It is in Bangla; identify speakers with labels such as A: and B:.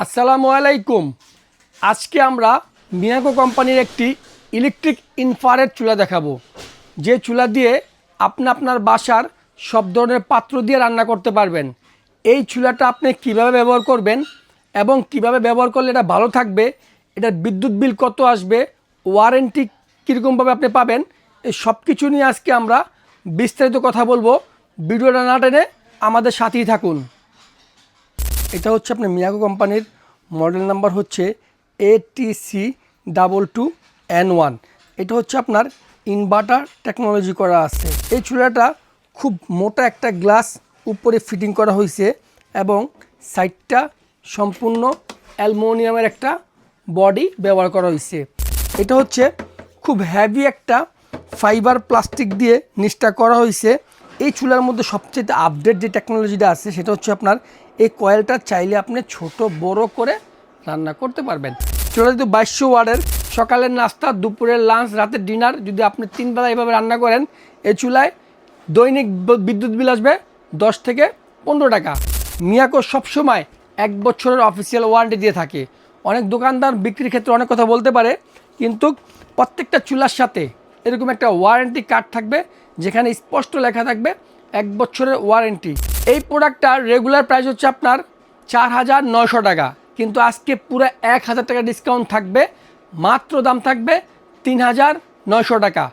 A: আসসালামু আলাইকুম। আজকে আমরা মিয়াকো কোম্পানির একটি ইলেকট্রিক ইনফ্রারেড চুলা দেখাবো, যে চুলা দিয়ে আপনি আপনার বাসার সব ধরনের পাত্র দিয়ে রান্না করতে পারবেন। এই চুলাটা আপনি কিভাবে ব্যবহার করবেন এবং কিভাবে ব্যবহার করলে এটা ভালো থাকবে, এটার বিদ্যুৎ বিল কত আসবে, ওয়ারেন্টি কীরকমভাবে আপনি পাবেন, এই সব কিছু নিয়ে আজকে আমরা বিস্তারিত কথা বলবো। ভিডিওটা না টেনে আমাদের সাথেই থাকুন। এটা আপনার মিয়াকো কোম্পানির মডেল নাম্বার হচ্ছে ATC22N1। এটা আপনার ইনভার্টার টেকনোলজি করা আছে। এই চুলাটা খুব মোটা একটা গ্লাস উপরে ফিটিং করা হয়েছে এবং সাইডটা সম্পূর্ণ অ্যালুমিনিয়ামের একটা বডি ব্যবহার করা হয়েছে। এটা খুব হেভি একটা ফাইবার প্লাস্টিক দিয়ে নিচটা করা হয়েছে। এই চুলার মধ্যে সবচেয়ে আপডেট যে টেকনোলজিটা আছে সেটা আপনার এই কয়েলটা চাইলে আপনি ছোট বড় করে রান্না করতে পারবেন। চুলা যদি 2200 ওয়াটের, সকালের নাস্তা, দুপুরের লাঞ্চ, রাতের ডিনার যদি আপনি 3 বেলা এভাবে রান্না করেন, এই চুলায় দৈনিক বিদ্যুৎ বিল আসবে 10 থেকে 15 টাকা। মিয়াকো সবসময় 1 বছরের অফিসিয়াল ওয়ারেন্টি দিয়ে থাকে। অনেক দোকানদার বিক্রির ক্ষেত্রে অনেক কথা বলতে পারে, কিন্তু প্রত্যেকটা চুলার সাথে এরকম একটা ওয়ারেন্টি কার্ড থাকবে, যেখানে স্পষ্ট লেখা থাকবে 1 বছরের ওয়ারেন্টি। এই প্রোডাক্টটার রেগুলার প্রাইস আপনার 4900 টাকা, কিন্তু আজকে পুরো 1000 টাকা ডিসকাউন্ট থাকবে, মাত্র দাম থাকবে 3900 টাকা।